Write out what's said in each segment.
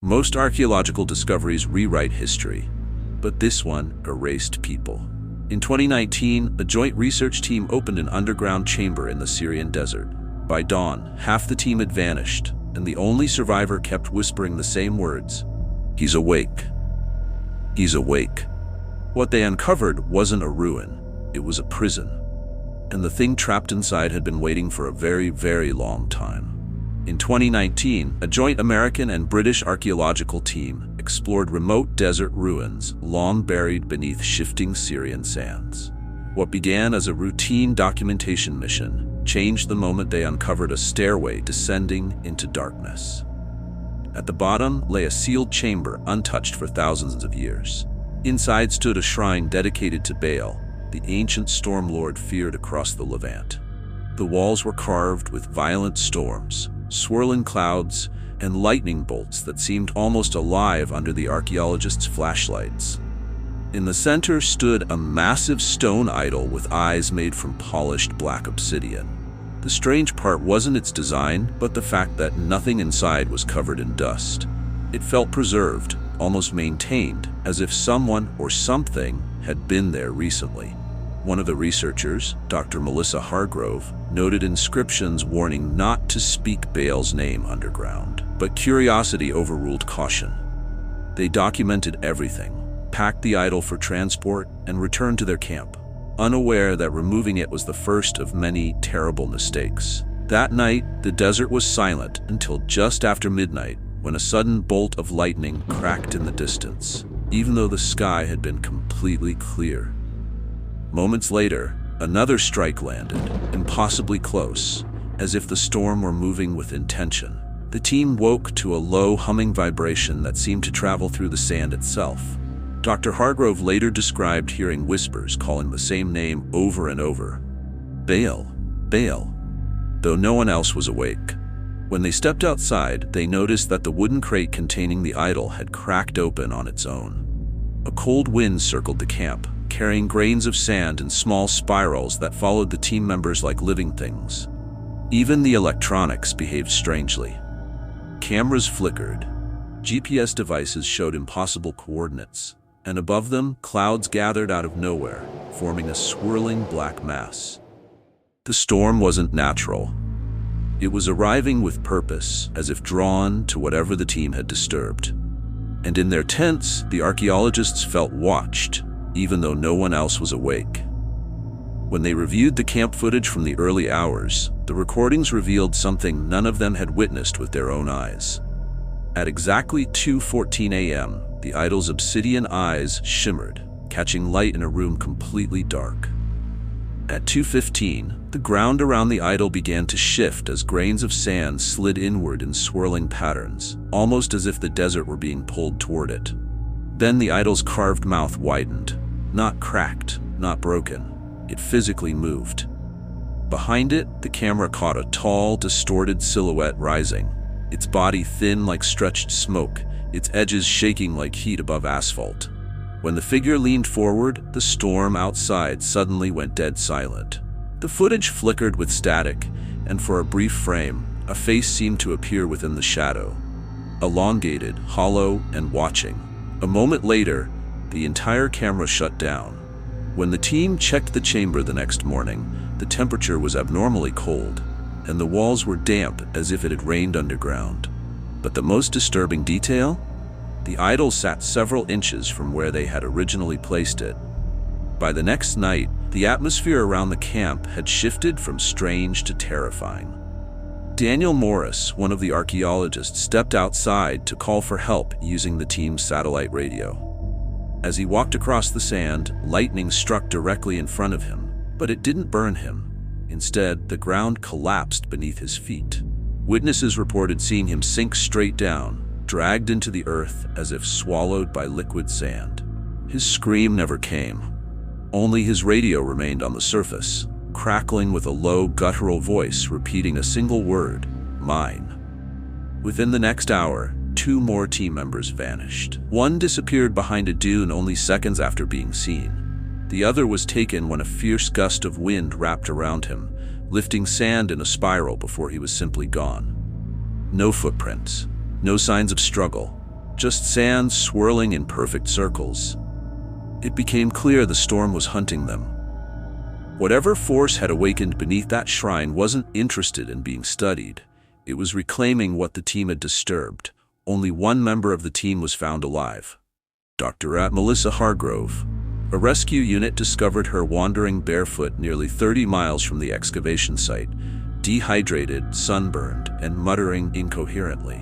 Most archaeological discoveries rewrite history, but this one erased people. In 2019, a joint research team opened an underground chamber in the Syrian desert. By dawn, half the team had vanished, and the only survivor kept whispering the same words: "He's awake. He's awake." What they uncovered wasn't a ruin, it was a prison. And the thing trapped inside had been waiting for a very, very long time. In 2019, a joint American and British archaeological team explored remote desert ruins long buried beneath shifting Syrian sands. What began as a routine documentation mission changed the moment they uncovered a stairway descending into darkness. At the bottom lay a sealed chamber untouched for thousands of years. Inside stood a shrine dedicated to Baal, the ancient storm lord feared across the Levant. The walls were carved with violent storms, swirling clouds, and lightning bolts that seemed almost alive under the archaeologists' flashlights. In the center stood a massive stone idol with eyes made from polished black obsidian. The strange part wasn't its design, but the fact that nothing inside was covered in dust. It felt preserved, almost maintained, as if someone or something had been there recently. One of the researchers, Dr. Melissa Hargrove, noted inscriptions warning not to speak Baal's name underground, but curiosity overruled caution. They documented everything, packed the idol for transport, and returned to their camp, unaware that removing it was the first of many terrible mistakes. That night, the desert was silent until just after midnight, when a sudden bolt of lightning cracked in the distance, even though the sky had been completely clear. Moments later, another strike landed, impossibly close, as if the storm were moving with intention. The team woke to a low humming vibration that seemed to travel through the sand itself. Dr. Hargrove later described hearing whispers calling the same name over and over: "Baal, Baal," though no one else was awake. When they stepped outside, they noticed that the wooden crate containing the idol had cracked open on its own. A cold wind circled the camp, carrying grains of sand in small spirals that followed the team members like living things. Even the electronics behaved strangely. Cameras flickered, GPS devices showed impossible coordinates, and above them, clouds gathered out of nowhere, forming a swirling black mass. The storm wasn't natural. It was arriving with purpose, as if drawn to whatever the team had disturbed. And in their tents, the archaeologists felt watched, even though no one else was awake. When they reviewed the camp footage from the early hours, the recordings revealed something none of them had witnessed with their own eyes. At exactly 2:14 a.m., the idol's obsidian eyes shimmered, catching light in a room completely dark. At 2:15, the ground around the idol began to shift as grains of sand slid inward in swirling patterns, almost as if the desert were being pulled toward it. Then the idol's carved mouth widened, not cracked, not broken. It physically moved. Behind it, the camera caught a tall, distorted silhouette rising, its body thin like stretched smoke, its edges shaking like heat above asphalt. When the figure leaned forward, the storm outside suddenly went dead silent. The footage flickered with static, and for a brief frame, a face seemed to appear within the shadow. Elongated, hollow, and watching. A moment later, the entire camera shut down. When the team checked the chamber the next morning, the temperature was abnormally cold, and the walls were damp as if it had rained underground. But the most disturbing detail? The idol sat several inches from where they had originally placed it. By the next night, the atmosphere around the camp had shifted from strange to terrifying. Daniel Morris, one of the archaeologists, stepped outside to call for help using the team's satellite radio. As he walked across the sand, lightning struck directly in front of him, but it didn't burn him. Instead, the ground collapsed beneath his feet. Witnesses reported seeing him sink straight down, dragged into the earth as if swallowed by liquid sand. His scream never came. Only his radio remained on the surface, crackling with a low, guttural voice repeating a single word: "Mine." Within the next hour, 2 more team members vanished. One disappeared behind a dune only seconds after being seen. The other was taken when a fierce gust of wind wrapped around him, lifting sand in a spiral before he was simply gone. No footprints, no signs of struggle, just sand swirling in perfect circles. It became clear the storm was hunting them. Whatever force had awakened beneath that shrine wasn't interested in being studied. It was reclaiming what the team had disturbed. Only one member of the team was found alive. Dr. Melissa Hargrove. A rescue unit discovered her wandering barefoot nearly 30 miles from the excavation site, dehydrated, sunburned, and muttering incoherently.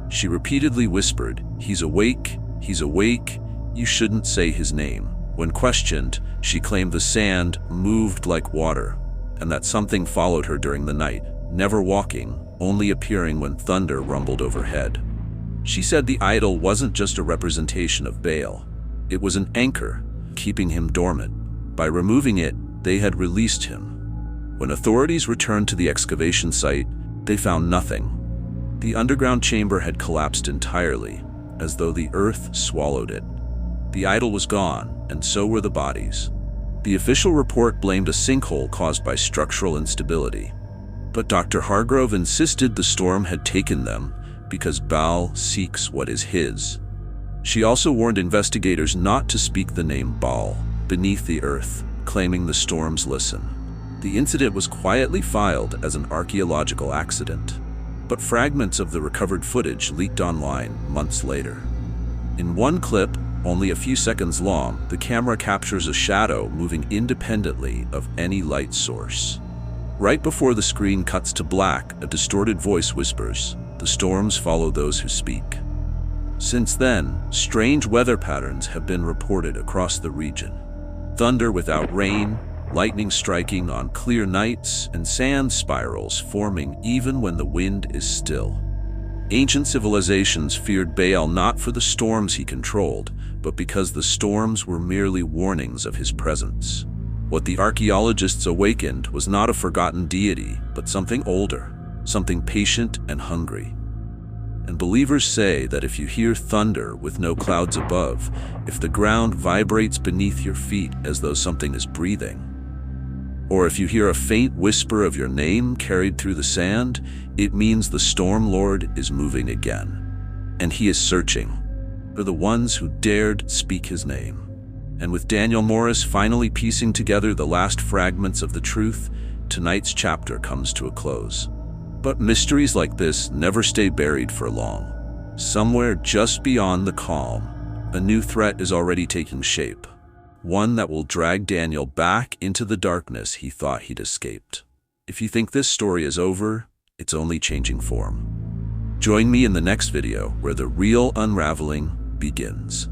She repeatedly whispered, "He's awake, he's awake, you shouldn't say his name." When questioned, she claimed the sand moved like water, and that something followed her during the night, never walking, only appearing when thunder rumbled overhead. She said the idol wasn't just a representation of Baal. It was an anchor, keeping him dormant. By removing it, they had released him. When authorities returned to the excavation site, they found nothing. The underground chamber had collapsed entirely, as though the earth swallowed it. The idol was gone, and so were the bodies. The official report blamed a sinkhole caused by structural instability. But Dr. Hargrove insisted the storm had taken them because Baal seeks what is his. She also warned investigators not to speak the name Baal beneath the earth, claiming the storms listen. The incident was quietly filed as an archaeological accident, but fragments of the recovered footage leaked online months later. In one clip, only a few seconds long, the camera captures a shadow moving independently of any light source. Right before the screen cuts to black, a distorted voice whispers, "The storms follow those who speak." Since then, strange weather patterns have been reported across the region. Thunder without rain, lightning striking on clear nights, and sand spirals forming even when the wind is still. Ancient civilizations feared Baal not for the storms he controlled, but because the storms were merely warnings of his presence. What the archaeologists awakened was not a forgotten deity, but something older, something patient and hungry. And believers say that if you hear thunder with no clouds above, if the ground vibrates beneath your feet as though something is breathing, or if you hear a faint whisper of your name carried through the sand, it means the storm lord is moving again. And he is searching for the ones who dared speak his name. And with Daniel Morris finally piecing together the last fragments of the truth, tonight's chapter comes to a close. But mysteries like this never stay buried for long. Somewhere just beyond the calm, a new threat is already taking shape. One that will drag Daniel back into the darkness he thought he'd escaped. If you think this story is over, it's only changing form. Join me in the next video where the real unraveling begins.